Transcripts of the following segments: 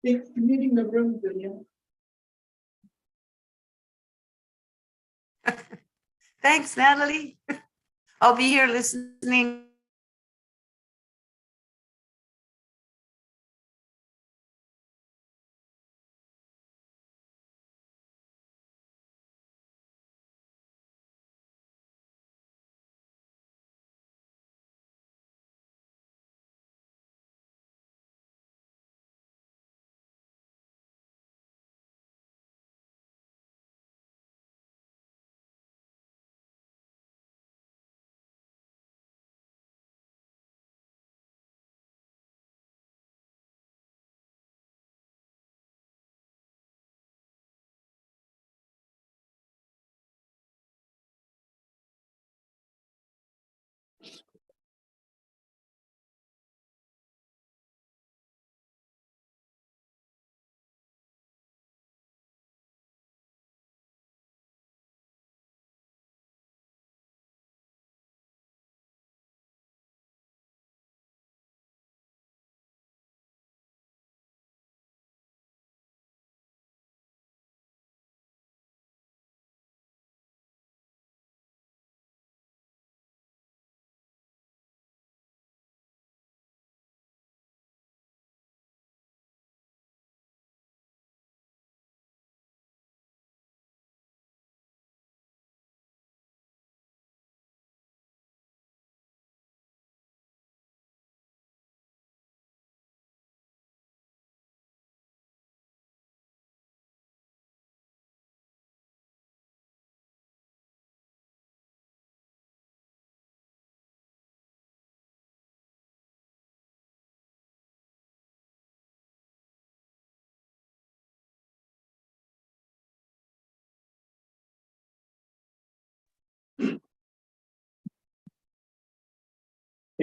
It's meeting the room video. Thanks, Natalie. I'll be here listening.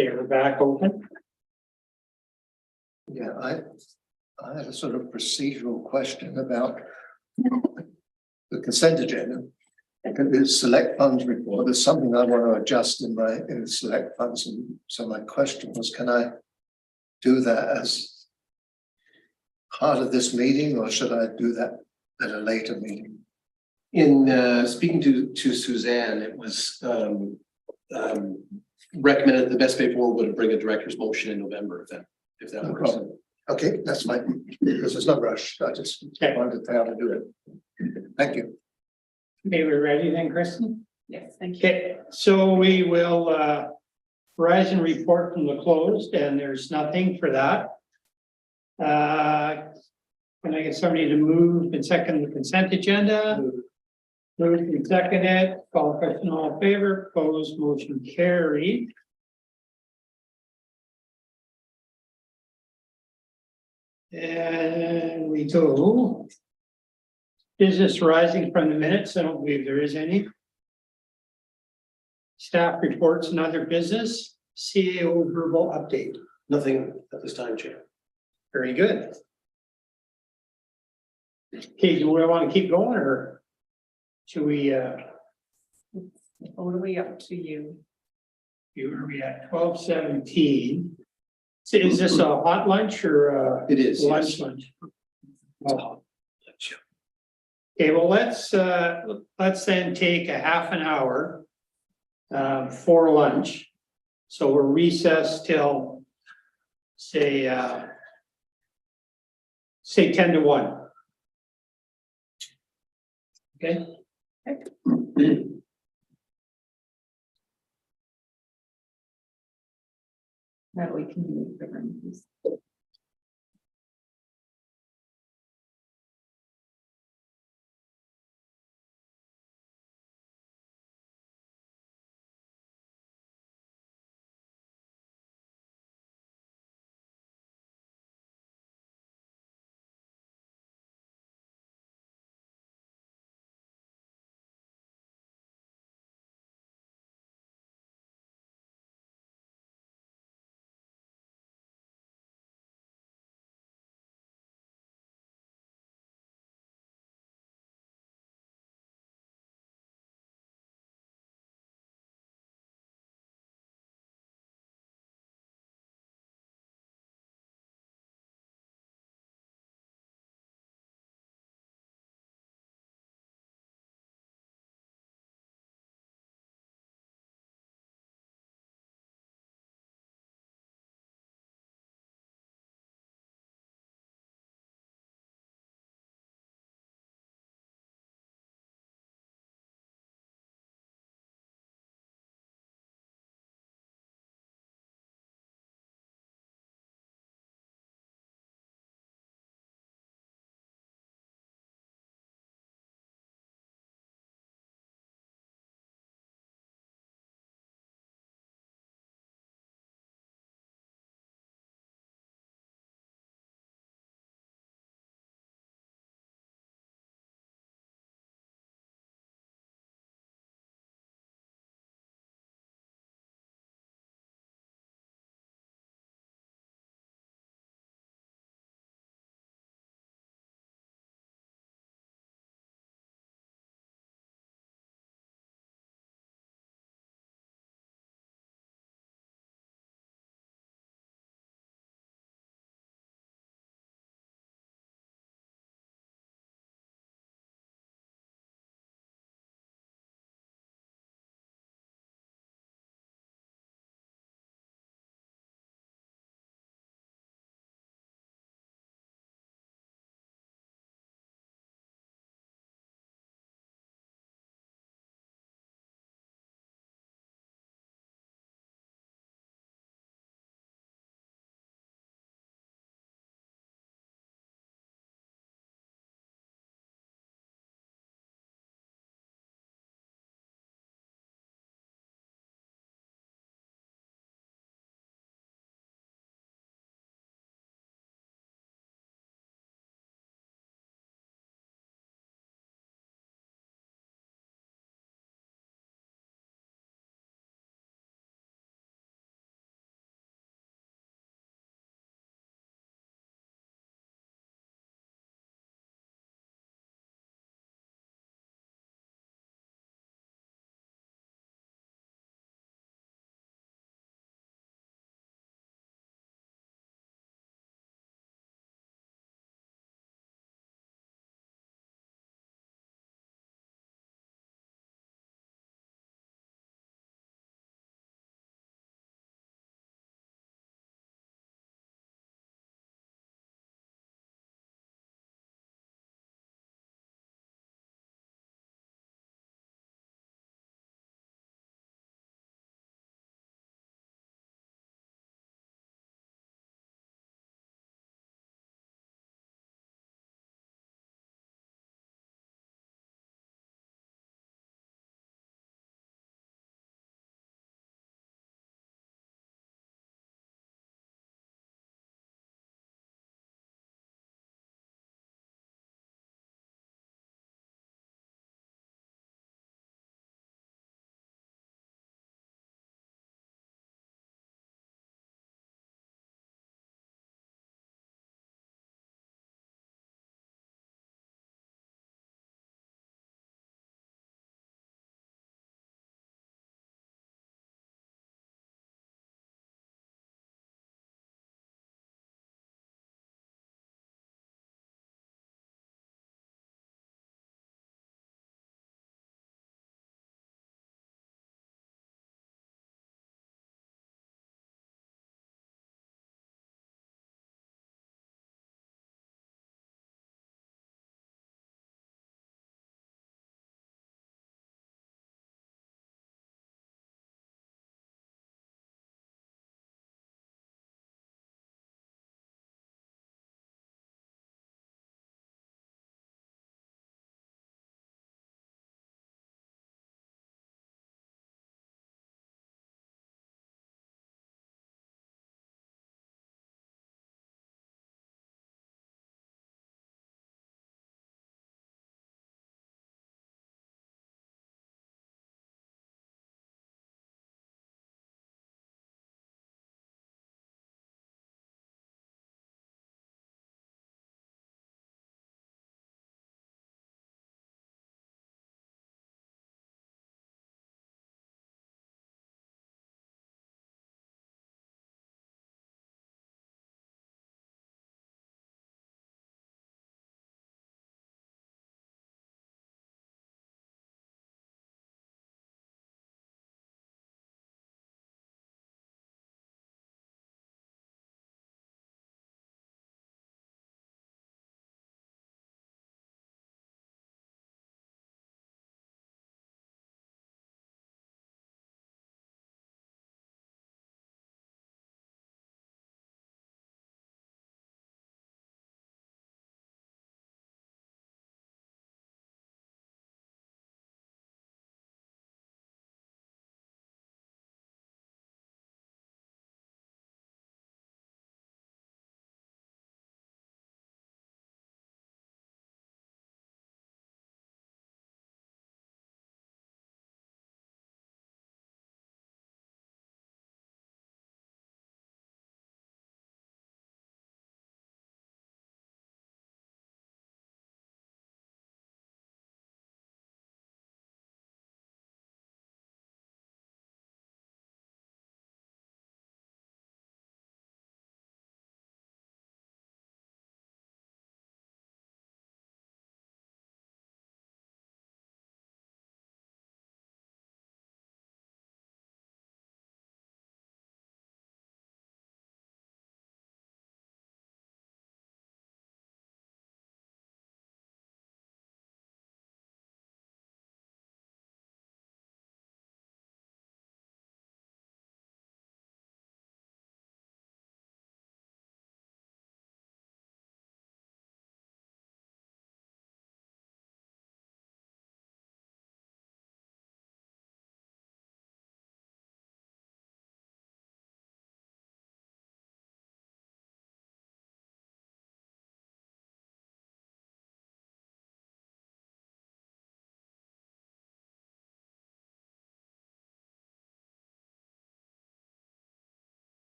Okay, we're back open. Yeah, I had a sort of procedural question about the consent agenda. The select funds report, there's something I want to adjust in the select funds, and so my question was, can I do that as part of this meeting, or should I do that at a later meeting? In speaking to Suzanne, it was recommended the best way forward would bring a director's motion in November, if that No works. problem. Okay, that's fine, because there's no rush. I just wanted to how to do it. Thank you. Okay, we're ready then, Kristen? Yes, thank you. Okay, so we will Verizon report from the closed, and there's nothing for that. Can I get somebody to move and second the consent agenda? Moved and seconded, call the question, all in favor, opposed, motion carried. And we go. Business rising from the minutes, I don't believe there is any. Staff reports and other business, CAO verbal update. Nothing at this time, Chair. Very good. Okay, do we want to keep going, or should we, What are we up to you? are we at 12:17? So is this a hot lunch or It is. lunch Yes. lunch? Oh. Okay, well, let's then take a half an hour for lunch. So we're recessed till say 10 to 1. Okay. That we can move the room.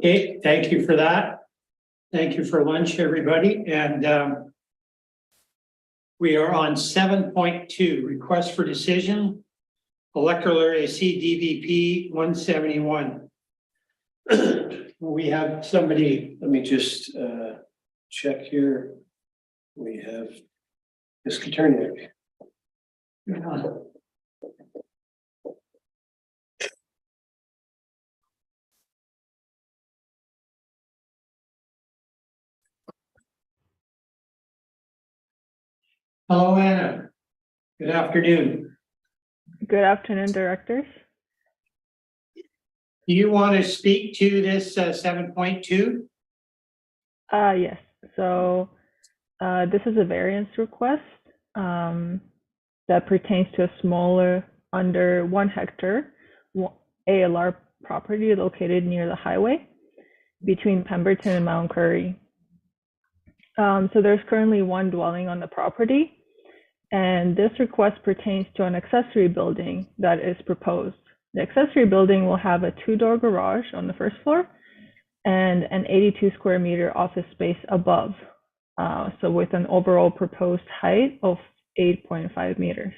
Okay, thank you for that. Thank you for lunch, everybody, and we are on 7.2, request for decision, electoral area CDVP 171. We have somebody. Let me just check here. We have Ms. Katerniak. Hello, Anna. Good afternoon. Good afternoon, directors. Do you want to speak to this 7.2? Yes, so this is a variance request that pertains to a smaller, under 1 hectare ALR property located near the highway between Pemberton and Mount Currie. So there's currently 1 dwelling on the property, and this request pertains to an accessory building that is proposed. The accessory building will have a 2-door garage on the first floor and an 82 square meter office space above. So with an overall proposed height of 8.5 meters.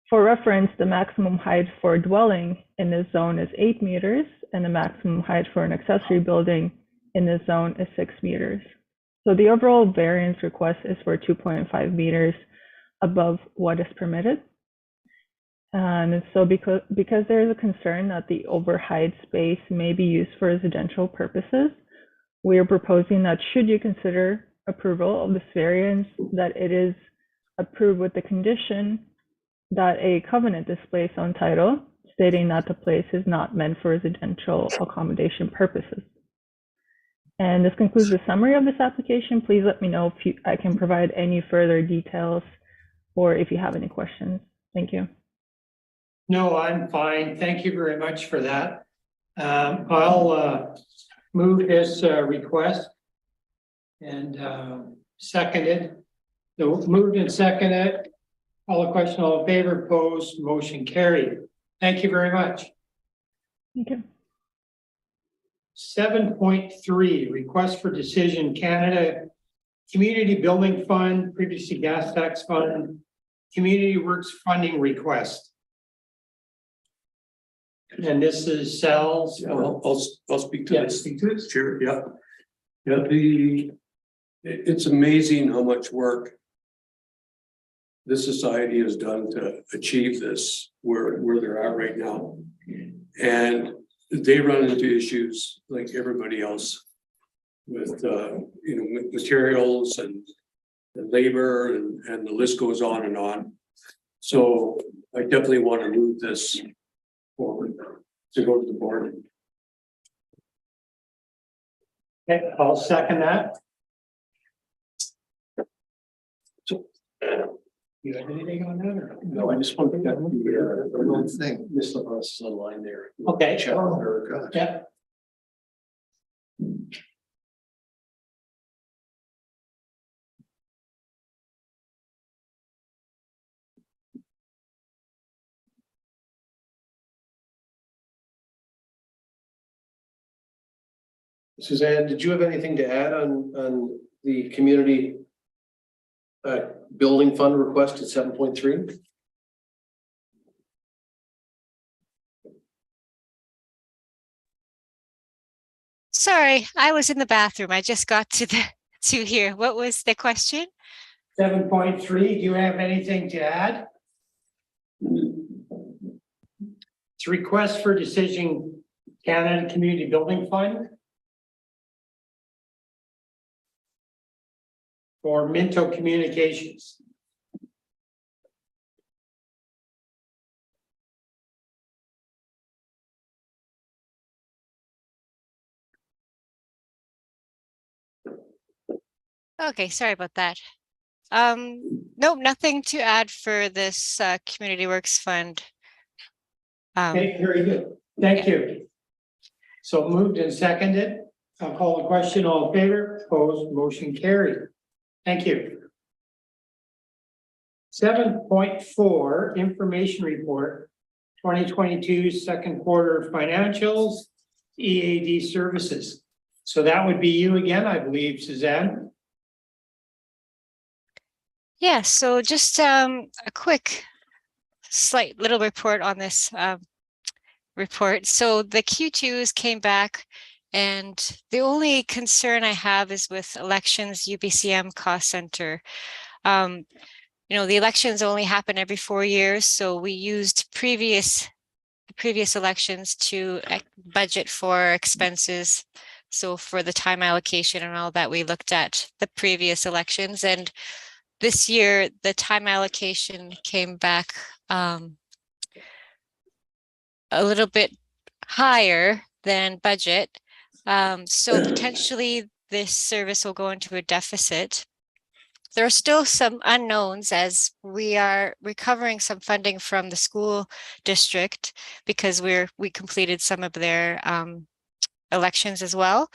For reference, the maximum height for a dwelling in this zone is 8 meters, and the maximum height for an accessory building in this zone is 6 meters. So the overall variance request is for 2.5 meters above what is permitted. And so because there is a concern that the overheight space may be used for residential purposes, we are proposing that should you consider approval of this variance, that it is approved with the condition that a covenant is placed on title, stating that the place is not meant for residential accommodation purposes. And this concludes the summary of this application. Please let me know if I can provide any further details or if you have any questions. Thank you. No, I'm fine. Thank you very much for that. I'll move this request and seconded. So moved and seconded. All the question, all in favor, opposed, motion carried. Thank you very much. Thank you. 7.3, request for decision, Canada Community Building Fund, previously Gas Tax Fund, Community Works Funding Request. And this is Sal's. Yeah, I'll speak to this. Speak to it. Sure, yeah. Yeah, it's amazing how much work this society has done to achieve this where they're at right now. And they run into issues like everybody else with with materials and labor and the list goes on and on. So I definitely want to move this forward to go to the board. Okay, I'll second that. So, You have anything on that or? no, I just want to get One thing. Ms. LaBrus is online there. Okay. Check with her. Oh, God. Yeah. Suzanne, did you have anything to add on the community building fund request at 7.3? Sorry, I was in the bathroom. I just got to here. What was the question? 7.3, do you have anything to add? It's a request for decision, Canada Community Building Fund. For Minto Communications. Okay, sorry about that. Nope, nothing to add for this Community Works Fund. Okay, very good. Thank you. So moved and seconded. I'll call the question. All in favor, opposed, motion carried. Thank you. 7.4, information report, 2022 second quarter financials, EAD services. So that would be you again, I believe, Suzanne. Yeah, so just a quick slight little report on this report. So the Q2s came back, and the only concern I have is with elections UBCM cost center. You know, the elections only happen every 4 years, so we used previous elections to budget for expenses. So for the time allocation and all that, we looked at the previous elections, and this year the time allocation came back a little bit higher than budget. So potentially this service will go into a deficit. There are still some unknowns as we are recovering some funding from the school district because we completed some of their elections as well.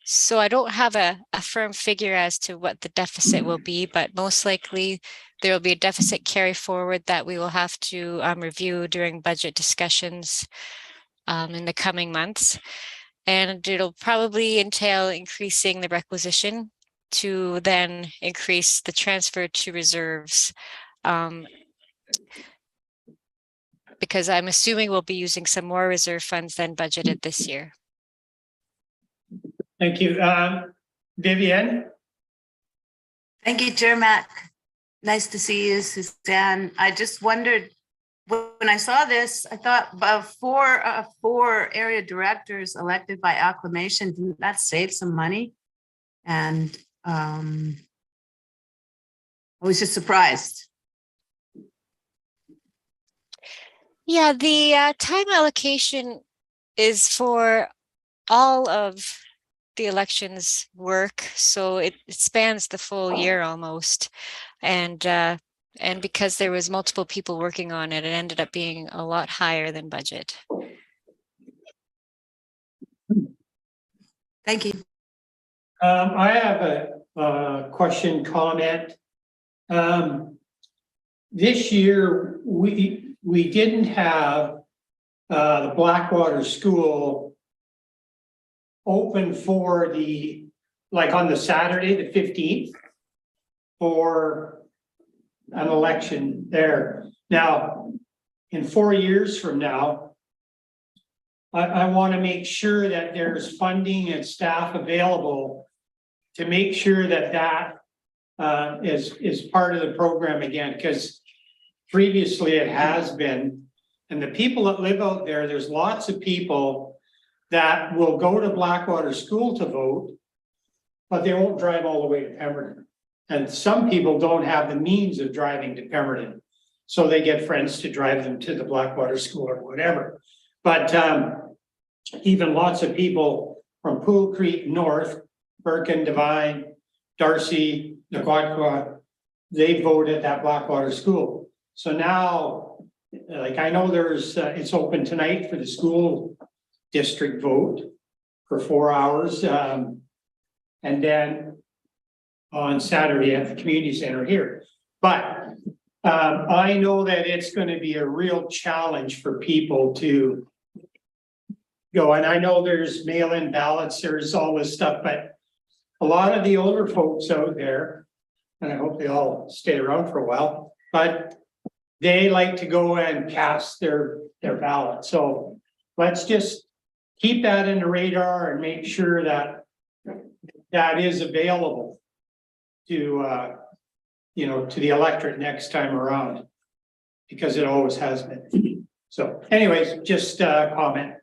So I don't have a firm figure as to what the deficit will be, but most likely there will be a deficit carry forward that we will have to review during budget discussions in the coming months. And it'll probably entail increasing the requisition to then increase the transfer to reserves. Because I'm assuming we'll be using some more reserve funds than budgeted this year. Thank you. Vivienne? Thank you, Chair Matt. Nice to see you, Suzanne. I just wondered, when I saw this, I thought about four area directors elected by acclamation. Didn't that save some money? And I was just surprised. Yeah, the time allocation is for all of the elections work, so it spans the full year almost, and because there was multiple people working on it, it ended up being a lot higher than budget. Thank you. I have a question, comment. This year, we didn't have the Blackwater School open for on the Saturday, the 15th, for an election there. Now, in 4 years from now, I want to make sure that there's funding and staff available to make sure that is part of the program again, because previously it has been. And the people that live out there, there's lots of people that will go to Blackwater School to vote, but they won't drive all the way to Pemberton. And some people don't have the means of driving to Pemberton, so they get friends to drive them to the Blackwater School or whatever. But even lots of people from Pool Creek North, Birkin, Devine, Darcy, Naquatqua, they vote at that Blackwater School. So now, like, I know there's, it's open tonight for the school district vote for 4 hours. And then on Saturday at the community center here. But I know that it's going to be a real challenge for people to go. And I know there's mail-in ballots, there's all this stuff, but a lot of the older folks out there, and I hope they all stay around for a while, but they like to go and cast their ballot. So let's just keep that in the radar and make sure that that is available to to the electorate next time around, because it always has been. So anyways, just comment.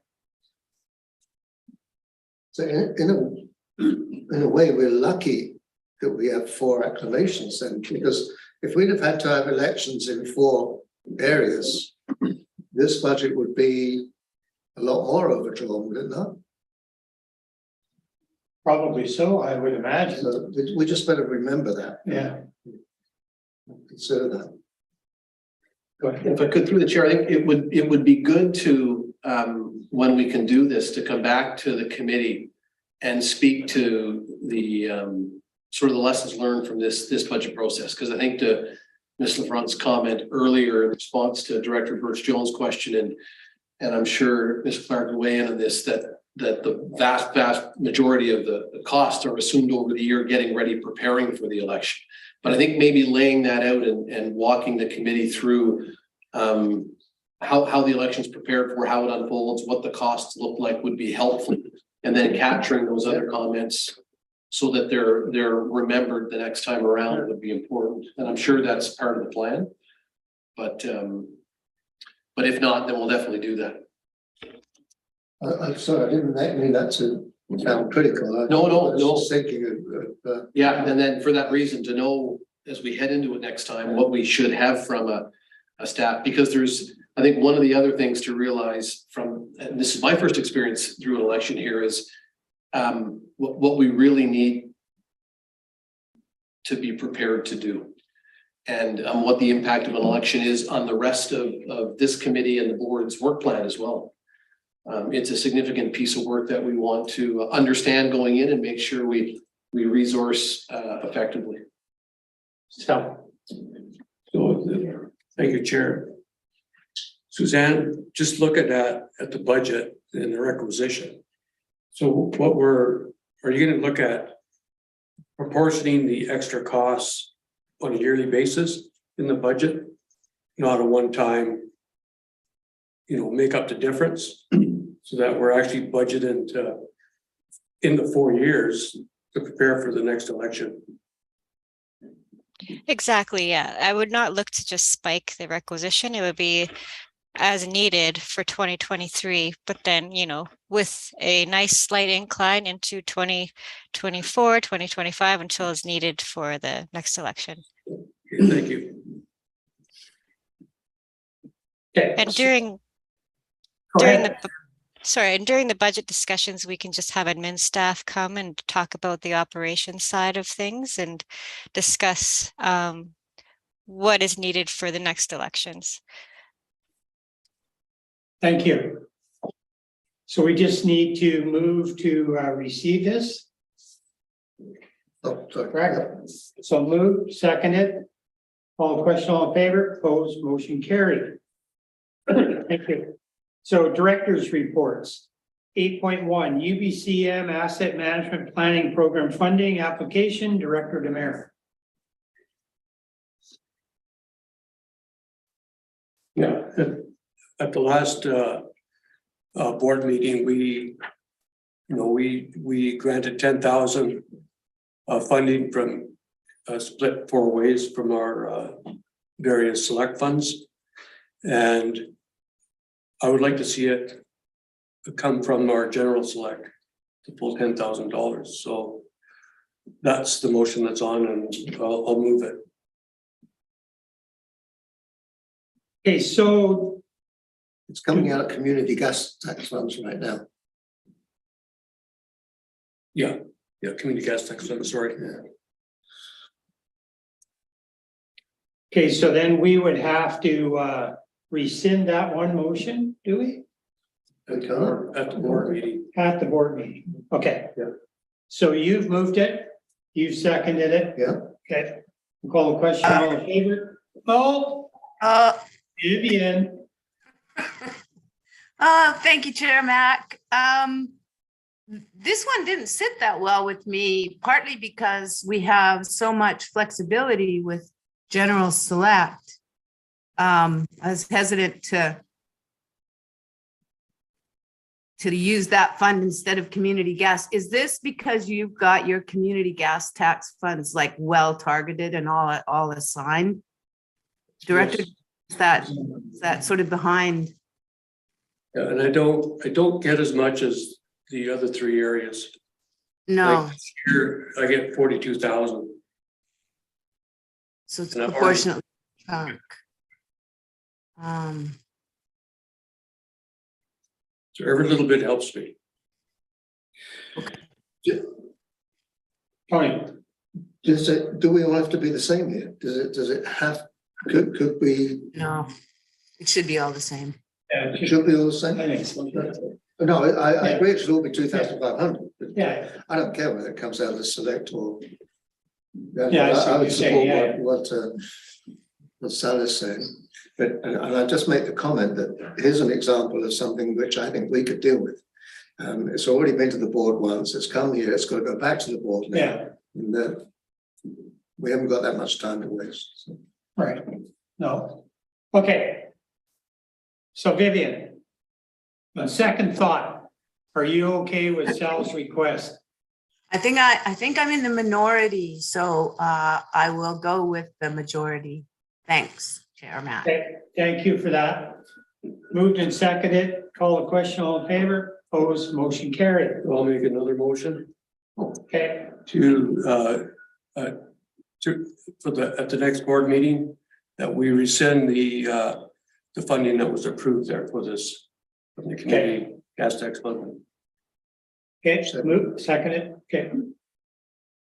So in a way, we're lucky that we have 4 acclamations then, because if we'd have had to have elections in 4 areas, this budget would be a lot more overdrawn, would it not? Probably so, I would imagine. So we just better remember that. Yeah. Consider that. Go ahead. If I could, through the chair, I think it would be good to, when we can do this, to come back to the committee and speak to the sort of the lessons learned from this budget process. Because I think to Ms. LaFront's comment earlier in response to Director Birch Jones' question, and I'm sure Ms. Clark will weigh in on this, that that the vast majority of the costs are assumed over the year, getting ready, preparing for the election. But I think maybe laying that out and walking the committee through how the election's prepared for, how it unfolds, what the costs look like would be helpful. And then capturing those other comments so that they're remembered the next time around would be important. And I'm sure that's part of the plan. But if not, then we'll definitely do that. I'm sorry, I didn't mean that to sound critical. No. I was just thinking of Yeah, and then for that reason, to know as we head into it next time, what we should have from a staff, because there's, I think one of the other things to realize from, and this is my first experience through an election here, is what we really need to be prepared to do. And what the impact of an election is on the rest of this committee and the board's work plan as well. It's a significant piece of work that we want to understand going in and make sure we resource effectively. So, Thank you, Chair. Suzanne, just look at that, at the budget and the requisition. So are you gonna look at proportioning the extra costs on a yearly basis in the budget? Not a one-time, make up the difference, so that we're actually budgeted in the 4 years to prepare for the next election. Exactly, yeah. I would not look to just spike the requisition. It would be as needed for 2023, but then, with a nice slight incline into 2024, 2025 until it's needed for the next election. Thank you. okay. And during the budget discussions, we can just have admin staff come and talk about the operations side of things and discuss what is needed for the next elections. Thank you. So we just need to move to receive this, Oh, sorry. correct? So move, seconded. All question, all in favor, opposed, motion carried. Thank you. So directors' reports. 8.1 UBCM Asset Management Planning Program Funding Application, Director Demare. Yeah, at the last board meeting, we granted 10,000 funding from split 4 ways from our various select funds, and I would like to see it come from our general select, the full $10,000. So that's the motion that's on, and I'll move it. Okay, so It's coming out of community gas tax funds right now. Yeah, community gas tax fund, sorry. Yeah. okay, so then we would have to rescind that one motion, do we? We can't. At the board meeting. At the board meeting, okay. Yeah. So you've moved it, you've seconded it. Yeah. Okay, we'll call the question, all in favor? Oh, Vivian. Thank you, Chair Mac. This one didn't sit that well with me, partly because we have so much flexibility with General Select. I was hesitant to use that fund instead of community gas. Is this because you've got your community gas tax funds like well targeted and all assigned? Director, Yes. is that sort of behind? Yeah, and I don't get as much as the other 3 areas. No, Like this year, I get 42,000. so it's and I've already- proportionately chunk. So every little bit helps me. Fine. Do we all have to be the same here? Does it have, could we, No, it should be all the same. should be all the same? I think so. No, I agree it should all be 2,500. Yeah, I don't care whether it comes out of the select or. Yeah, I see what would you're saying, support what Sal is saying. But, and I just make the comment that here's an example of something which I think we could deal with. It's already been to the board once, it's come here, it's got to go back to the board now. Yeah, And we haven't got that much time to waste. So. right. No. Okay. So Vivian, a second thought, are you okay with Sal's request? I think I'm in the minority, so I will go with the majority. Thanks, Chair Matt. Okay, thank you for that. Moved and seconded, call the question, all in favor, opposed, motion carried. I'll make another motion Okay, at the next board meeting, that we rescind the funding that was approved there for this from the community gas tax fund. okay, moved, seconded, okay.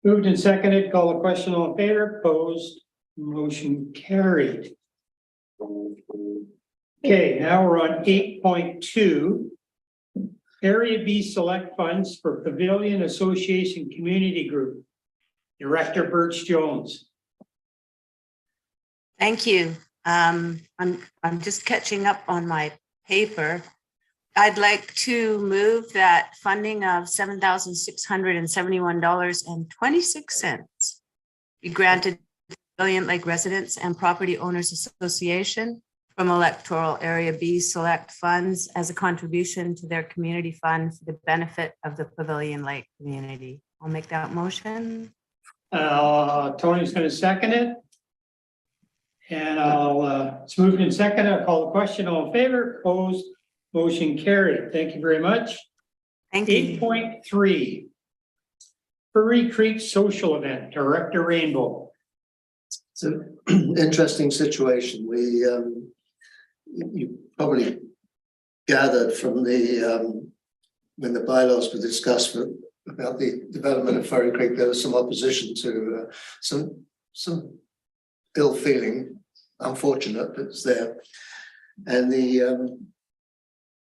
Moved and seconded, call the question, all in favor, opposed, motion carried. Okay, now we're on 8.2. Area B select funds for Pavilion Association Community Group. Director Birch Jones. Thank you. I'm just catching up on my paper. I'd like to move that funding of $7,671.26 be granted to Pavilion Lake Residents and Property Owners Association from Electoral Area B Select Funds as a contribution to their community fund for the benefit of the Pavilion Lake community. I'll make that motion. Tony's going to second it. And it's moved and seconded. I'll call the question, all in favor, opposed, motion carried. Thank you very much. Thank you. 8.3. Furry Creek Social Event, Director Rainbow. It's an interesting situation. You probably gathered from the when the bylaws were discussed about the development of Furry Creek, there was some opposition to some ill feeling, unfortunate, but it's there. And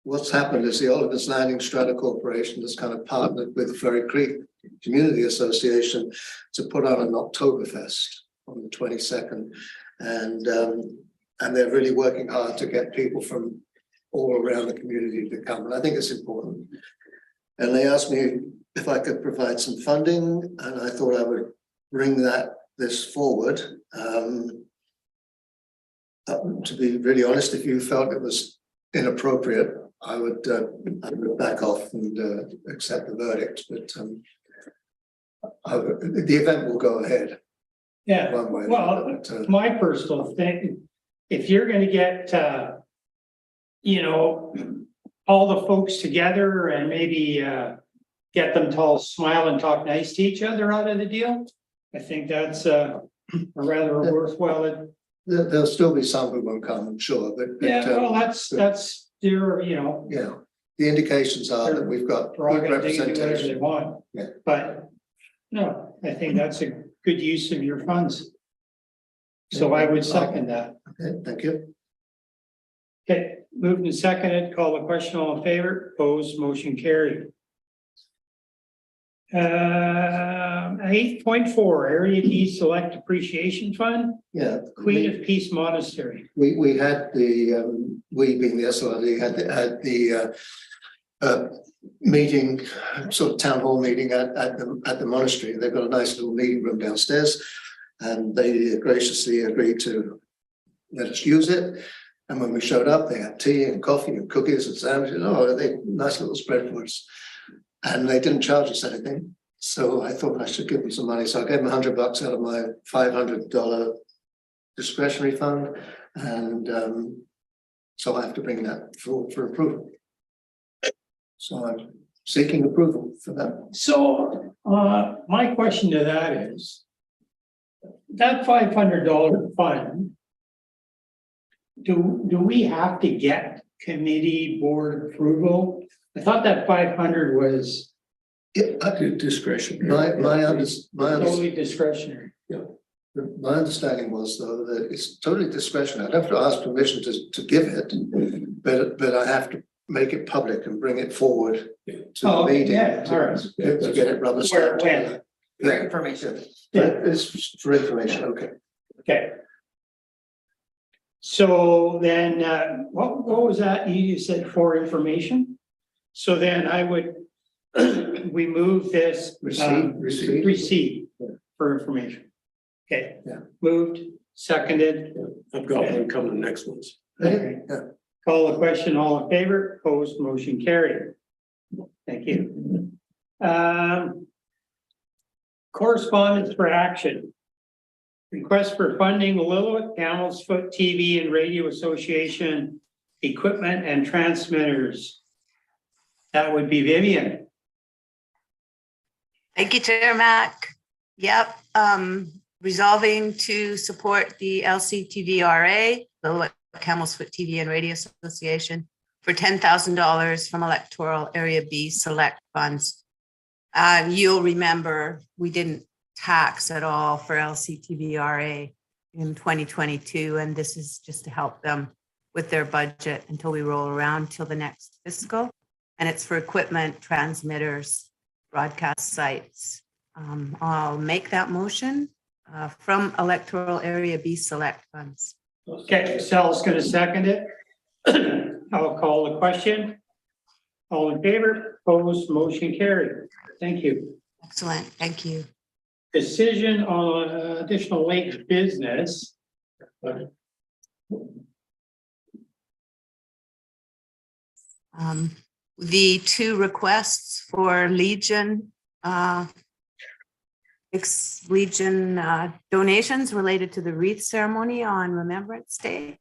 what's happened is the Oliver's Landing Strata Corporation has kind of partnered with the Furry Creek Community Association to put on an Oktoberfest on the 22nd, and they're really working hard to get people from all around the community to come, and I think it's important. And they asked me if I could provide some funding, and I thought I would bring this forward. To be really honest, if you felt it was inappropriate, I would back off and accept the verdict. But the event will go ahead. Yeah, One way. well, my personal thing, if you're going to get, all the folks together and maybe get them to all smile and talk nice to each other out of the deal, I think that's a rather worthwhile. There'll still be some who won't come, I'm sure, but Yeah, well, that's their, yeah, the indications are that we've got good prerogative, they can do whatever they representation. want. Yeah. But no, I think that's a good use of your funds. So I would second that. Okay, thank you. Okay, moved and seconded, call the question, all in favor, opposed, motion carried. 8.4, Area D Select Appreciation Fund, Yeah. Queen of Peace Monastery. We had we being the SLRD had the meeting, sort of town hall meeting at the monastery. They've got a nice little meeting room downstairs, and they graciously agreed to let us use it. And when we showed up, they had tea and coffee and cookies and sandwiches. Oh, they nice little spread for us, and they didn't charge us anything. So I thought I should give them some money. So I gave them $100 out of my $500 discretionary fund, and so I have to bring that forward for approval. So I'm seeking approval for that. So my question to that is, that $500 fund, do we have to get committee board approval? I thought that 500 was Discretion. totally discretionary. My understanding was, though, that it's totally discretionary. I'd have to ask permission to give it, but I have to make it public and bring it forward to the meeting yeah, all right. to get it rubber stamped. When? For information. It's for information, okay. Okay. So then, what was that you said for information? So then I would, we move this. Receipt for information. Okay. Yeah. Moved, seconded. I've got one coming the next ones. Okay. Call the question, all in favor, opposed, motion carried. Thank you. Correspondence for action. Request for funding Lillooet, Camel's Foot TV and Radio Association equipment and transmitters. That would be Vivian. Thank you, Chair Mac. Yep, resolving to support the LCTVRA, the Camel's Foot TV and Radio Association, for $10,000 from Electoral Area B Select Funds. You'll remember we didn't tax at all for LCTVRA in 2022, and this is just to help them with their budget until we roll around till the next fiscal. And it's for equipment, transmitters, broadcast sites. I'll make that motion from Electoral Area B Select Funds. Okay, Sal's going to second it. I'll call the question. All in favor, opposed, motion carried. Thank you. Excellent, thank you. Decision on additional late business. The two requests for Legion donations related to the wreath ceremony on Remembrance Day.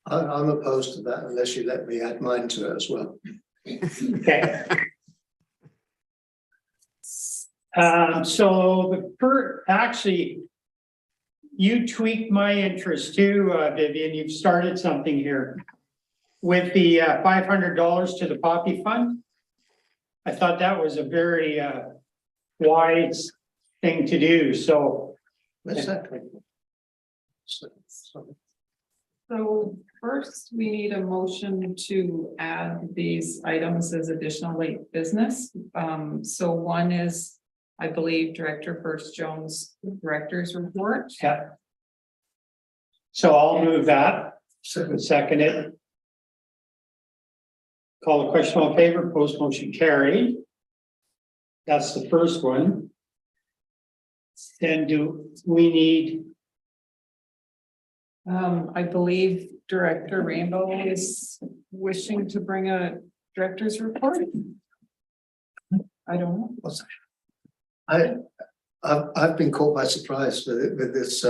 I'm opposed to that unless you let me add mine to it as well. Okay. So actually, you tweaked my interest too, Vivian. You've started something here with the $500 to the Poppy Fund. I thought that was a very wise thing to do. So What's that? So first, we need a motion to add these items as additional late business. So one is, I believe, Director First Jones' director's report. yeah. So I'll move that. Second it. Call the question, all in favor, opposed, motion carried. That's the first one. Then do we need? I believe Director Rainbow is wishing to bring a director's report. I don't know. What's that? I've been caught by surprise with this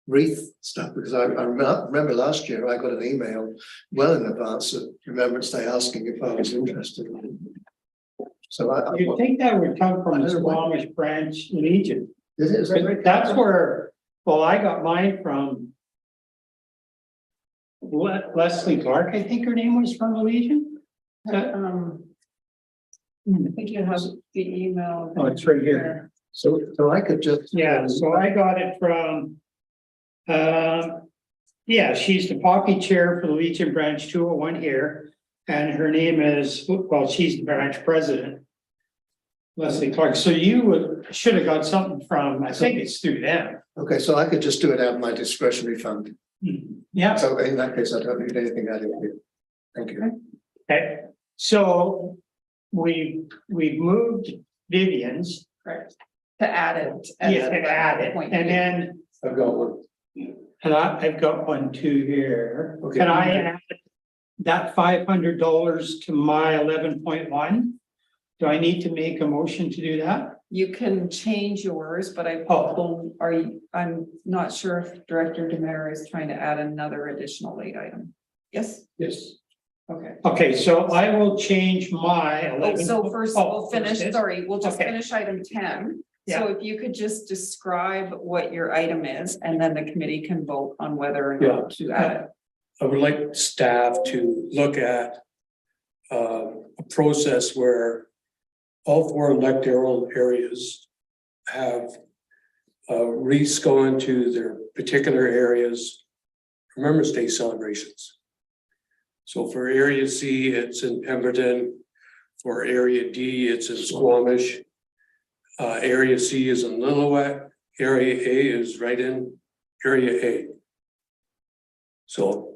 wreath stuff, because I remember last year I got an email well in advance of Remembrance Day asking if I was interested. So You'd think that would come from the Squamish branch Legion. is that right? That's where, well, I got mine from Leslie Clark, I think her name was, from the Legion. I think you have the email. Oh, it's right here. So I could just. Yeah, so I got it from, yeah, she's the Poppy chair for the Legion branch 201 here. And her name is, well, she's the branch president, Leslie Clark. So you should have got something from, I think it's through them. Okay, so I could just do it out of my discretionary fund. Yeah. So in that case, I don't need anything added here. Thank you. Okay, so we've moved Vivian's. Correct. To add it. as Yeah, a and add it, point. and then, I've got one. and I've got one too here. Okay. Can I add that $500 to my 11.1? Do I need to make a motion to do that? You can change yours, but I'm not sure if Director Demare is trying to add another additional late item. Yes? Yes. Okay. Okay, so I will change my 11. So first we'll finish, first. sorry, we'll just Okay. finish item 10. Yeah. So if you could just describe what your item is, and then the committee can vote on whether or not to add it. I would like staff to look at a process where all 4 electoral areas have wreaths going to their particular areas, Remembrance Day celebrations. So for Area C, it's in Pemberton. For Area D, it's in Squamish. Area C is in Lillooet. Area A is right in Area A. So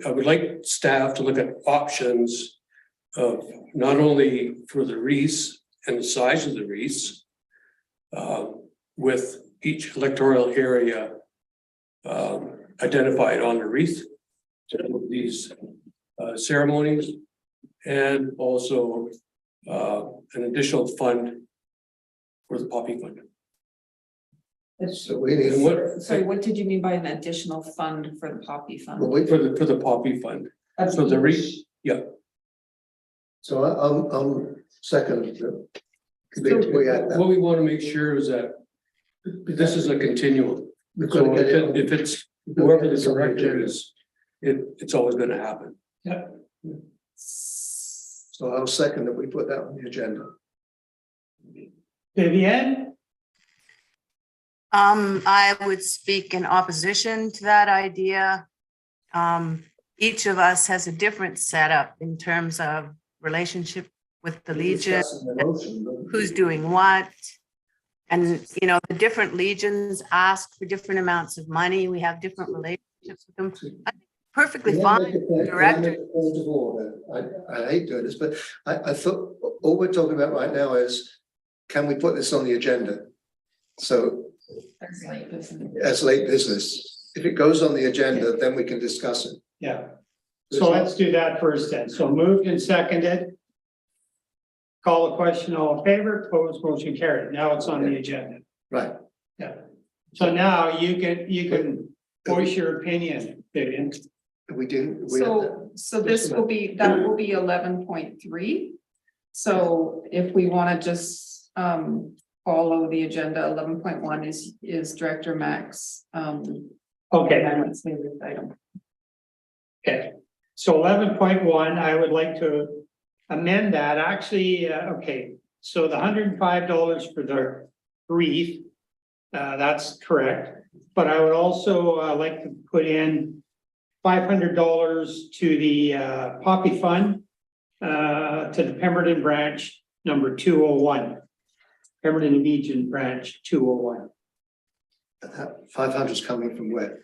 I would like staff to look at options of not only for the wreaths and the size of the wreaths, with each electoral area identified on the wreath to these ceremonies, and also an additional fund for the poppy fund. So we need, And what, Sorry, what did you mean by an additional fund for the poppy fund? well, we, for the poppy fund, so the wreath, yeah. so I'm second. We add that. What we want to make sure is that this is a continuum. We've got to So get it on- if it's we've got to whoever get the this on the director agenda. is, it's always going to happen. So I'll second that we put that on the agenda. Vivian? I would speak in opposition to that idea. Each of us has a different setup in terms of relationship with the Legion, Discussing the motion, but- who's doing what. And, you know, the different legions ask for different amounts of money. We have different relationships with them. I think Perfectly Can I fine, make a point- can I director. make a point of order? I hate doing this, but I thought all we're talking about right now is, can we put this on the agenda? So That's late, isn't it? as late business, if it goes on the agenda, then we can discuss it. Yeah. So let's do that first then. So moved and seconded. Call the question, all in favor, opposed, motion carried. Now it's on the agenda. Right. Yeah. So now you can voice your opinion, Vivian. We didn't. We had that. So this will be, that will be 11.3. So if we want to just follow the agenda, 11.1 is Director Mack's Okay, amendments favorite item. okay. So 11.1, I would like to amend that. Actually, okay. So the $105 for the wreath, that's correct. But I would also like to put in $500 to the Poppy Fund, to the Pemberton branch number 201. Pemberton Legion branch 201 That 500 is coming from where?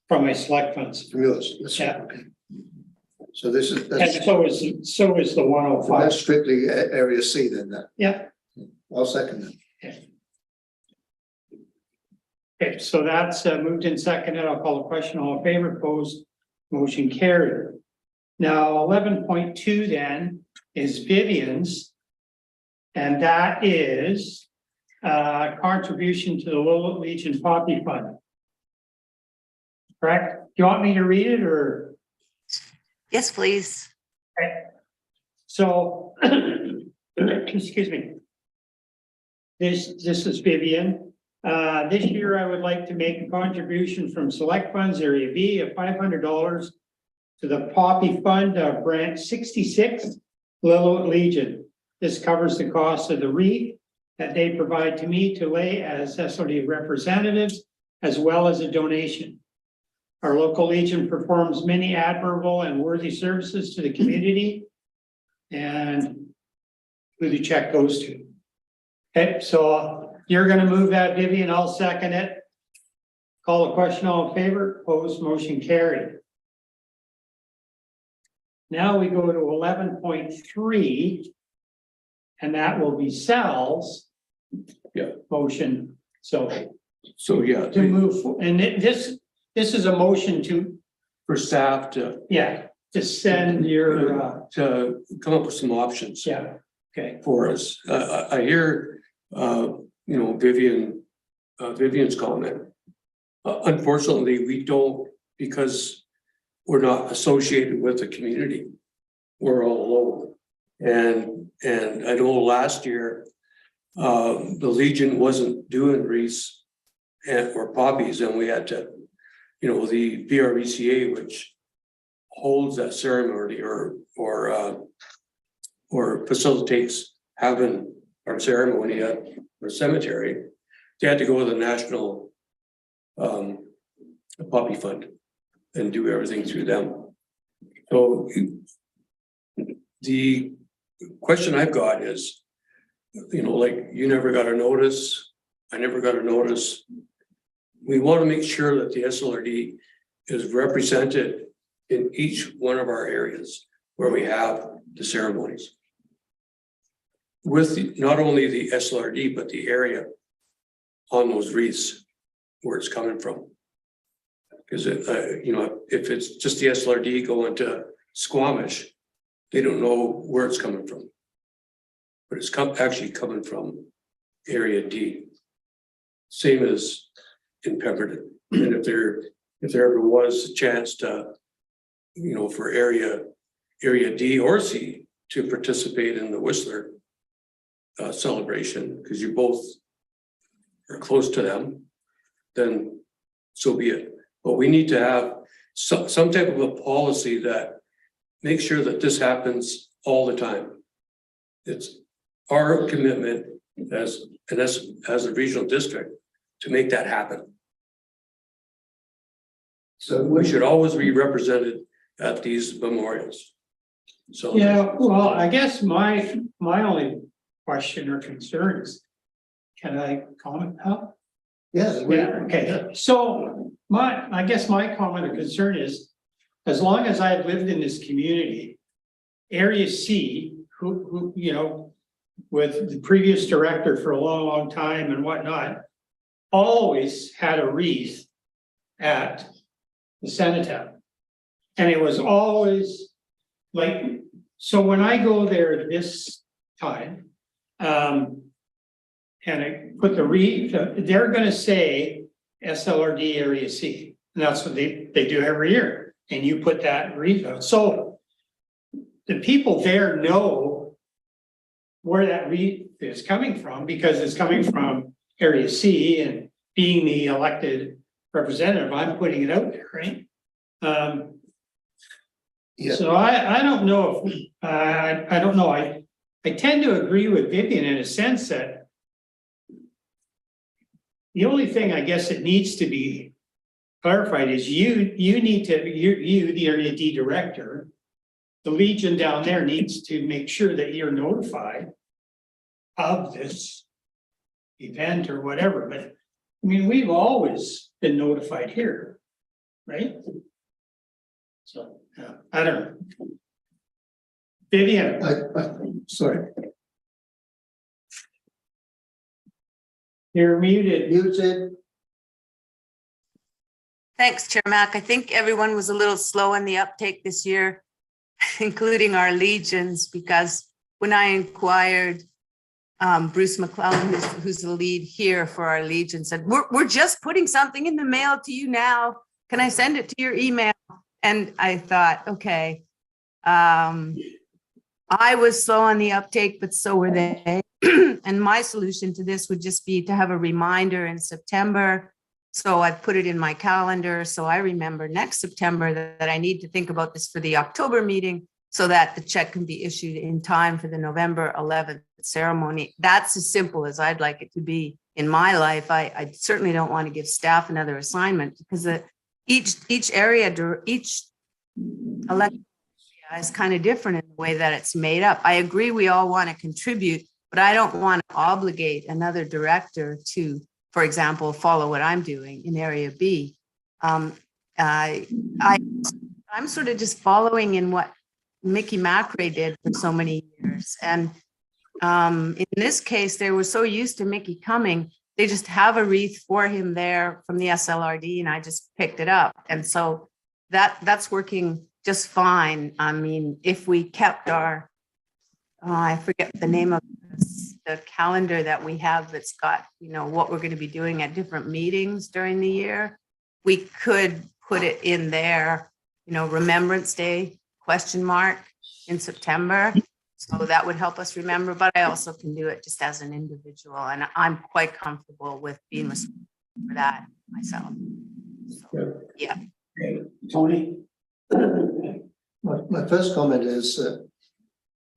from my select funds. From yours. That's right, Yeah. okay. So this is, And that's so is the 105. strictly area C then that. Yeah. I'll second that. Okay, so that's moved and seconded. I'll call the question. All in favor, opposed, motion carried. Now 11.2 then is Vivian's. And that is contribution to the Lillooet Legion Poppy Fund. Correct? Do you want me to read it or? Yes, please. So, excuse me. This is Vivian. This year I would like to make a contribution from Select Funds Area B of $500 to the Poppy Fund of Branch 66, Lillooet Legion. This covers the cost of the wreath that they provide to me to lay as SOD representatives, as well as a donation. Our local Legion performs many admirable and worthy services to the community. And who the check goes to. Okay, so you're gonna move that, Vivian, I'll second it. Call the question, all in favor, opposed, motion carried. Now we go to 11.3. And that will be Sal's. Yeah. Motion, so Yeah, to move, and this is a motion to, for staff to send your, to come up with some options. yeah, okay. For us. I hear, Vivian's comment. Unfortunately, we don't, because we're not associated with the community. We're all alone. And I know last year, the Legion wasn't doing wreaths or poppies, and we had to, the BRVCA, which holds that ceremony or facilitates having our ceremony at our cemetery, they had to go to the National Poppy Fund and do everything through them. So the question I've got is, like, you never got a notice, I never got a notice. We want to make sure that the SLRD is represented in each one of our areas where we have the ceremonies. With not only the SLRD, but the area on those wreaths, where it's coming from. Because if it's just the SLRD going to Squamish, they don't know where it's coming from. But it's actually coming from Area D. Same as in Pemberton. And if there ever was a chance to, for area D or C to participate in the Whistler celebration, because you both are close to them, then so be it. But we need to have some type of a policy that makes sure that this happens all the time. It's our commitment as a regional district to make that happen. So we should always be represented at these memorials. So Yeah, well, I guess my only question or concern is, can I comment now? Yeah. Okay, so I guess my comment or concern is, as long as I've lived in this community, Area C, who with the previous director for a long time and whatnot, always had a wreath at the cenotaph. And it was always like, so when I go there this time, and I put the wreath, they're gonna say SLRD Area C. And that's what they do every year. And you put that wreath out. So the people there know where that wreath is coming from, because it's coming from Area C, and being the elected representative, I'm putting it out there, right? Yeah. So I don't know if, I don't know, I tend to agree with Vivian in a sense that the only thing I guess that needs to be clarified is you need to, you, the Area D director, the Legion down there needs to make sure that you're notified of this event or whatever, but I mean, we've always been notified here, right? So, I don't know. Vivian, Sorry, you're muted. muted. Thanks, Chair Mac. I think everyone was a little slow in the uptake this year, including our legions, because when I inquired, Bruce McClellan, who's the lead here for our legion, said, we're just putting something in the mail to you now. Can I send it to your email? And I thought, okay, I was slow on the uptake, but so were they. And my solution to this would just be to have a reminder in September. So I put it in my calendar, so I remember next September that I need to think about this for the October meeting, so that the check can be issued in time for the November 11th ceremony. That's as simple as I'd like it to be in my life. I certainly don't want to give staff another assignment, because each area, each election is kind of different in the way that it's made up. I agree we all want to contribute, but I don't want to obligate another director to, for example, follow what I'm doing in Area B. I'm sort of just following in what Mickey Macrae did for so many years. And in this case, they were so used to Mickey coming, they just have a wreath for him there from the SLRD, and I just picked it up. And so that's working just fine. I mean, if we kept our, I forget the name of the calendar that we have that's got, what we're going to be doing at different meetings during the year, we could put it in there, Remembrance Day ? In September. So that would help us remember, but I also can do it just as an individual, and I'm quite comfortable with being responsible for that myself. So, yeah. Tony? My first comment is that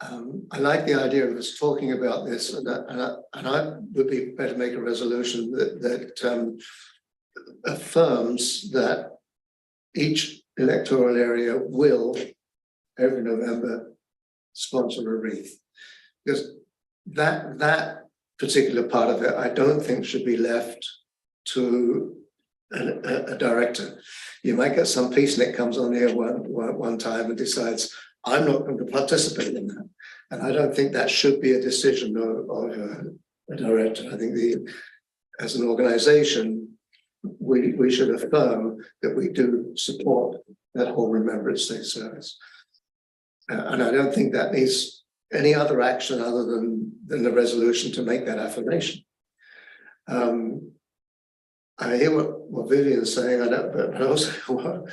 I like the idea of us talking about this, and I would be better to make a resolution that affirms that each electoral area will, every November, sponsor a wreath. Because that particular part of it, I don't think should be left to a director. You might get some peacenik comes on here one time and decides, I'm not going to participate in that. And I don't think that should be a decision of a director. I think as an organization, we should affirm that we do support that whole Remembrance Day service. And I don't think that needs any other action other than the resolution to make that affirmation. I hear what Vivian's saying, but also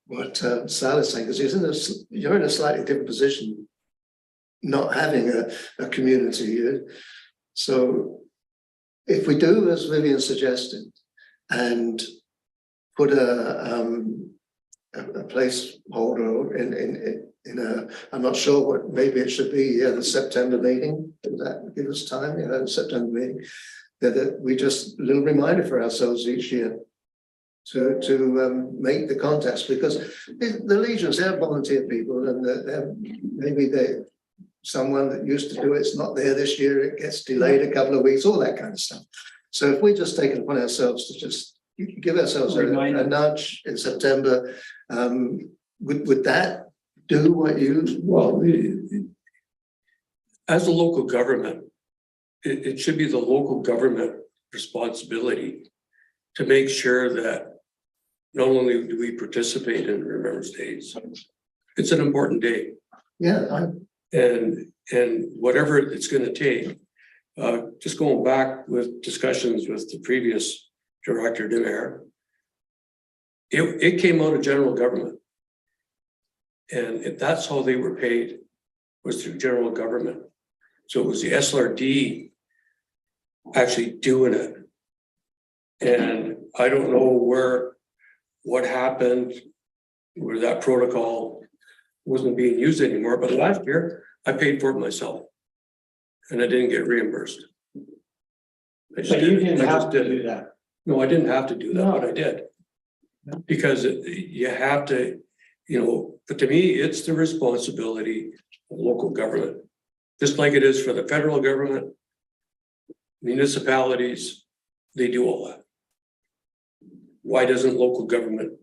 what Sal is saying, because you're in a slightly different position, not having a community. So if we do as Vivian suggested, and put a placeholder in a, I'm not sure what, maybe it should be the September meeting. Does that give us time? The September meeting. That we just a little reminder for ourselves each year to make the contest, because the Legions, they're volunteer people, and maybe someone that used to do it's not there this year, it gets delayed a couple of weeks, all that kind of stuff. So if we just take it upon ourselves to just give ourselves a nudge in September, would that do what you? Well, as a local government, it should be the local government responsibility to make sure that not only do we participate in Remembrance Days, it's an important day. Yeah. And whatever it's going to take, just going back with discussions with the previous director, Demare, it came out of general government. And if that's how they were paid, was through general government. So it was the SLRD actually doing it. And I don't know what happened, where that protocol wasn't being used anymore, but last year I paid for it myself and I didn't get reimbursed. But you didn't have to do that. No, I didn't have to do that, but I did. Because you have to, but to me, it's the responsibility of local government, just like it is for the federal government, municipalities, they do all that. Why doesn't local government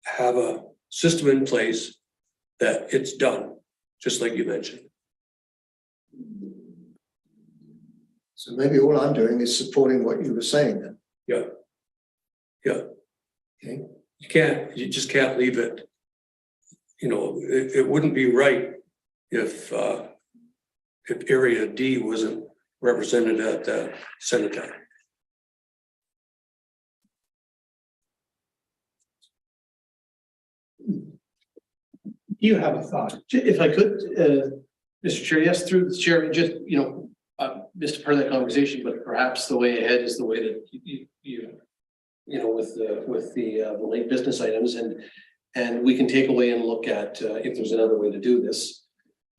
have a system in place that it's done, just like you mentioned? So maybe all I'm doing is supporting what you were saying then. Yeah. Okay. You just can't leave it. It wouldn't be right if Area D wasn't represented at the Senate. You have a thought. If I could, Mr. Chair, yes, through the chair, just, missed part of that conversation, but perhaps the way ahead is the way that with the late business items, and we can take away and look at if there's another way to do this.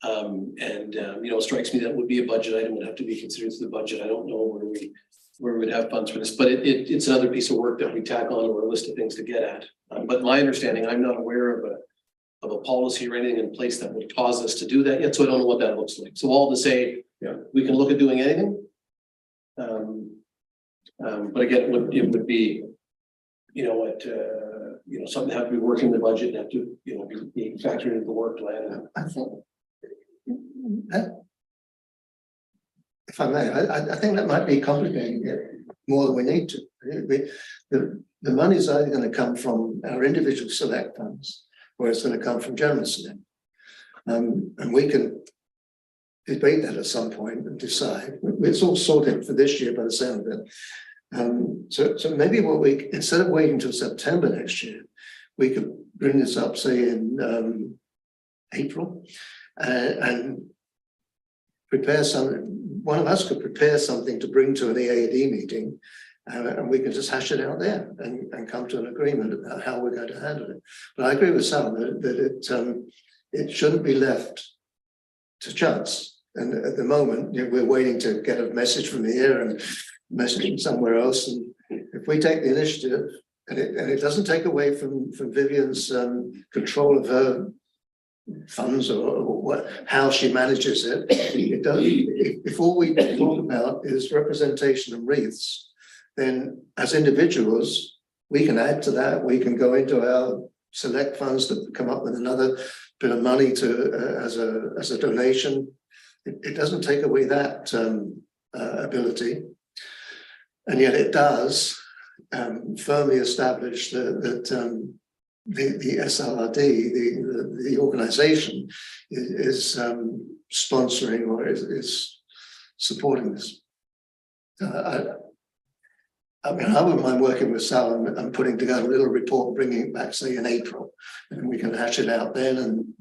It strikes me that would be a budget item, would have to be considered to the budget. I don't know where we would have funds for this, but it's another piece of work that we tack on to a list of things to get at. But my understanding, I'm not aware of a policy or anything in place that would cause us to do that yet, so I don't know what that looks like. So all to say, we can look at doing anything. But again, it would be, something that have to be working in the budget, have to, be factored into the work plan. I think, if I may, I think that might be complicating it more than we need to. The money is either going to come from our individual select funds, or it's going to come from general select. And we can debate that at some point and decide. It's all sorted for this year by the sound of it. So maybe instead of waiting until September next year, we could bring this up, say in April, and prepare one of us could prepare something to bring to an EAD meeting, and we can just hash it out there and come to an agreement about how we're going to handle it. But I agree with Sam that it shouldn't be left to chance. And at the moment, we're waiting to get a message from here and message from somewhere else. And if we take the initiative, and it doesn't take away from Vivian's control of her funds or how she manages it, it does. If all we talk about is representation and wreaths, then as individuals, we can add to that. We can go into our select funds to come up with another bit of money to as a donation. It doesn't take away that ability, and yet it does firmly establish that the SRRD, the organization, is sponsoring or is supporting this. I mean, I wouldn't mind working with Sal and putting together a little report, bringing it back, say, in April, and we can hash it out then. And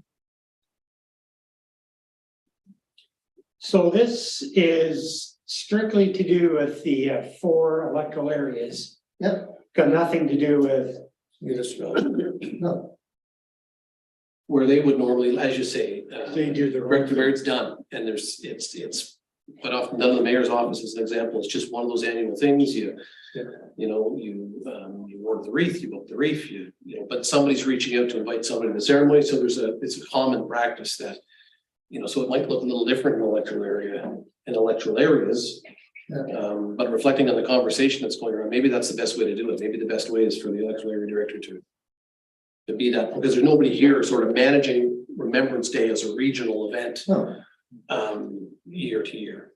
So this is strictly to do with the 4 electoral areas. Yep. Got nothing to do with, municipality. no, Where they would normally, as you say, they do their where own. it's done, and it's quite often done in the mayor's office as an example. It's just one of those annual things. You award the wreath, you book the wreath, you know, but somebody's reaching out to invite somebody to the ceremony. So it's a common practice that, you know, so it might look a little different in electoral areas. But reflecting on the conversation that's going around, maybe that's the best way to do it. Maybe the best way is for the electoral area director to be that, because there's nobody here sort of managing Remembrance Day as a regional event. no. Year to year.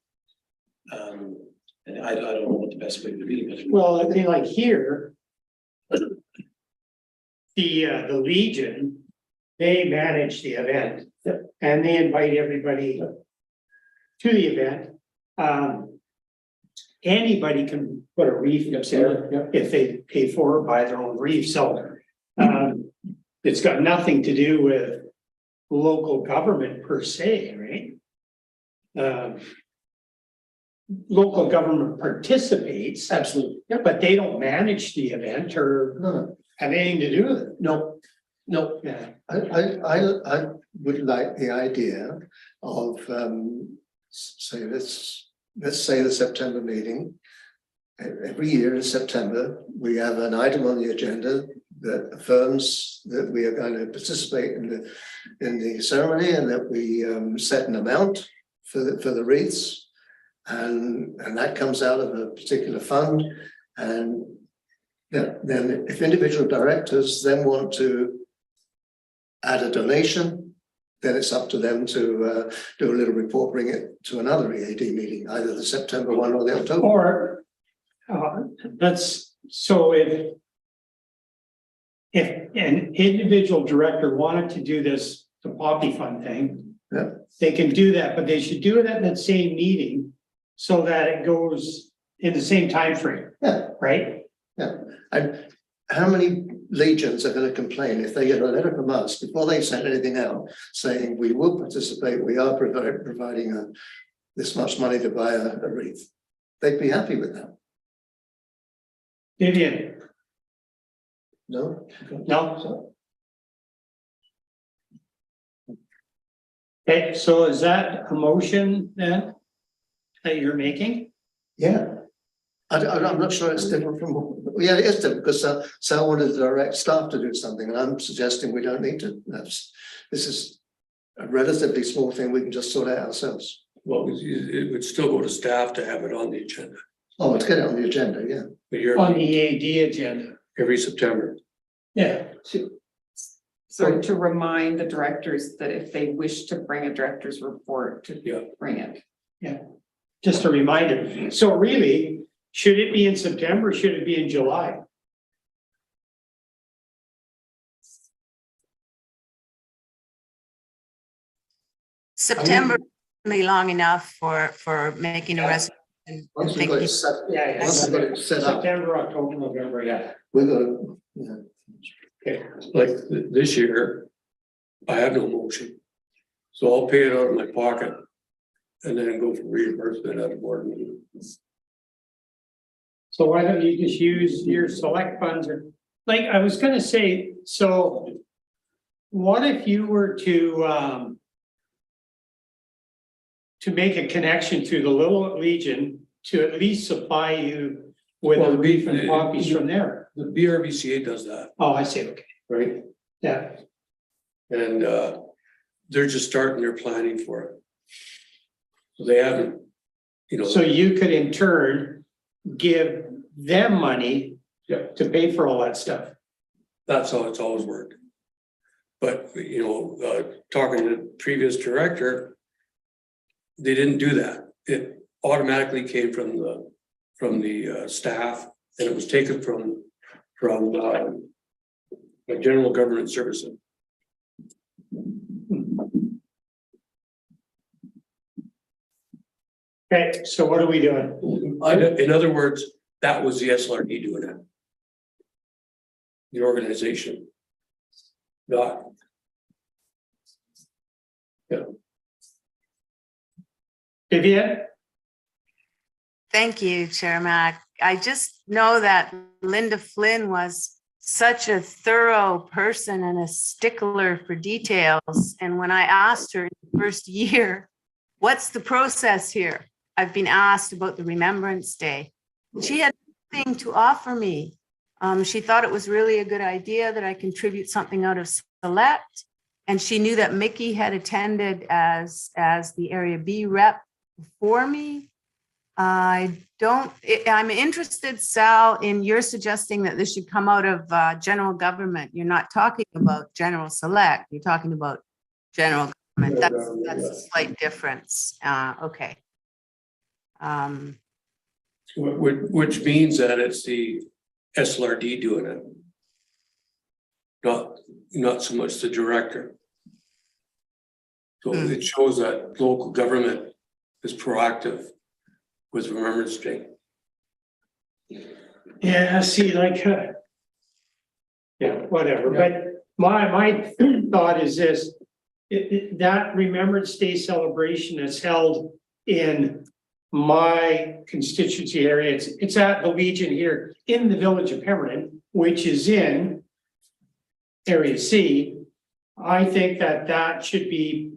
And I don't know what the best way to be, but Well, I mean, like here, the Legion, they manage the event. And they invite everybody to the event. Anybody can put a wreath up there if they pay for it, buy their own wreath. So it's got nothing to do with local government per se, right? Local government participates, absolutely. but they don't manage the event or No. have anything to do with it. No. Yeah. I would like the idea of say let's say the September meeting. Every year in September, we have an item on the agenda that affirms that we are going to participate in the ceremony, and that we set an amount for the wreaths, and that comes out of a particular fund. And then if individual directors then want to add a donation, then it's up to them to do a little report, bring it to another EAD meeting, either the September one or the October. Or that's so if an individual director wanted to do this, the Poppy Fund thing, they can do that, but they should do it at that same meeting so that it goes in the same time frame. Yeah. Right? Yeah. And how many legions are going to complain if they get a letter from us before they send anything out saying we will participate, we are providing this much money to buy a wreath? They'd be happy with that. Vivian? No? No? Okay, so is that a motion then that you're making? Yeah. I'm not sure it's different from, yeah, it is different because Sal wanted to direct staff to do something, and I'm suggesting we don't need to. This is a relatively small thing, we can just sort out ourselves. Well, it would still go to staff to have it on the agenda. Oh, let's get it on the agenda, yeah. But you're On the EAD agenda. every September. Yeah. So to remind the directors that if they wish to bring a director's report, to bring it. Just a reminder. So really, should it be in September or should it be in July? September be long enough for making a resolution. Once we've got it set, once we've got it set up, September, October, November, yeah. we're gonna, yeah. Okay. Like this year, I have no motion. So I'll pay it out of my pocket and then go for reimbursement at a board meeting. So why don't you just use your select funds, or like I was gonna say, so what if you were to make a connection through the Lillooet Legion to at least supply you with Well, a wreath and poppies from there? The BRVCA does that, Oh, I see, okay, right? yeah, And they're just starting their planning for it. So they haven't, you know. so you could in turn give them money Yeah. to pay for all that stuff. That's how it's always worked. But, talking to the previous director, they didn't do that. It automatically came from the staff, and it was taken from the general government services. Okay, so what are we doing? In other words, that was the SLRD doing it. The organization. Not. Vivian? Thank you, Chair Mac. I just know that Linda Flynn was such a thorough person and a stickler for details. And when I asked her in the first year, what's the process here? I've been asked about the Remembrance Day. She had nothing to offer me. She thought it was really a good idea that I contribute something out of Select. And she knew that Mickey had attended as the Area B rep before me. I'm interested, Sal, in your suggesting that this should come out of general government. You're not talking about general select, you're talking about general government. That's a slight difference. Okay. Which means that it's the SLRD doing it. Not so much the director. So it shows that local government is proactive with Remembrance Day. Yeah, see, yeah, whatever, but my thought is this, that Remembrance Day celebration is held in my constituency area. It's at the Legion here in the village of Pemberton, which is in Area C. I think that should be,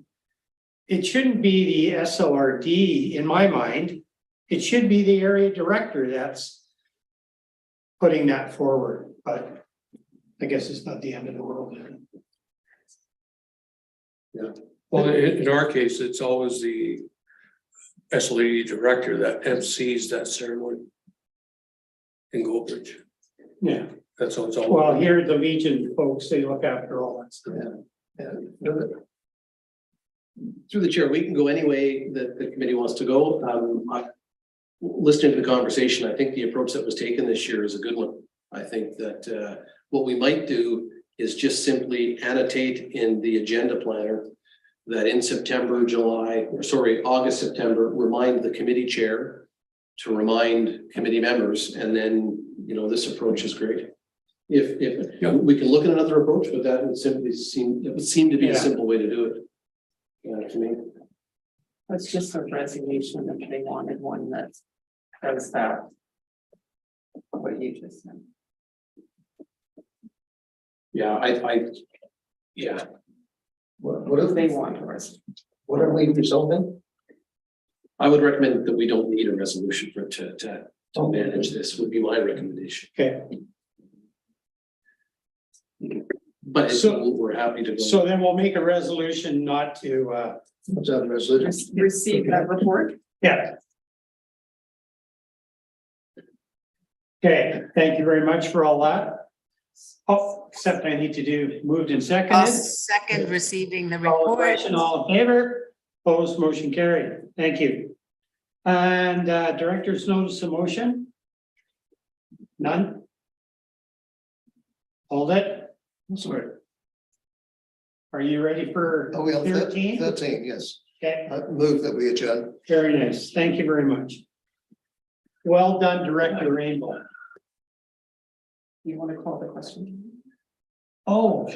it shouldn't be the SLRD in my mind. It should be the area director that's putting that forward, but I guess it's not the end of the world. Yeah. Well, in our case, it's always the SLRD director that MCs that ceremony in Goldbridge. Yeah, That's how it's all. well, here the Legion folks, they look after all that stuff. Yeah. Through the chair, we can go any way that the committee wants to go. Listening to the conversation, I think the approach that was taken this year is a good one. I think that what we might do is just simply annotate in the agenda planner that in August, September, remind the committee chair to remind committee members, and then, this approach is great. If we can look at another approach, but that would seem to be a simple way to do it. To me. That's just a resignation if they wanted one that does that. What you just said. Yeah, yeah. What If if they want a rest. what are we resolving? I would recommend that we don't need a resolution to manage this, would be my recommendation. Okay, But we're happy to go. so then we'll make a resolution not to, What's that resolution? Receive that report. yeah. Okay, thank you very much for all that. Oh, except I need to do moved and I'll seconded. second receiving the All report. question, all in favor, opposed, motion carried. Thank you. And director's notice of motion? None? Hold it. Sorry. Are you ready for Are we on 13? 13, yes. Okay, I move that we adjourn. very nice. Thank you very much. Well done, Director Rainbow. You want to call the question? Oh,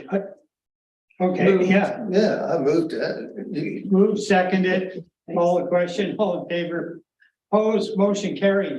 okay, yeah. Yeah, I moved it. Move seconded. Call the question, all in favor. Opposed, motion carried.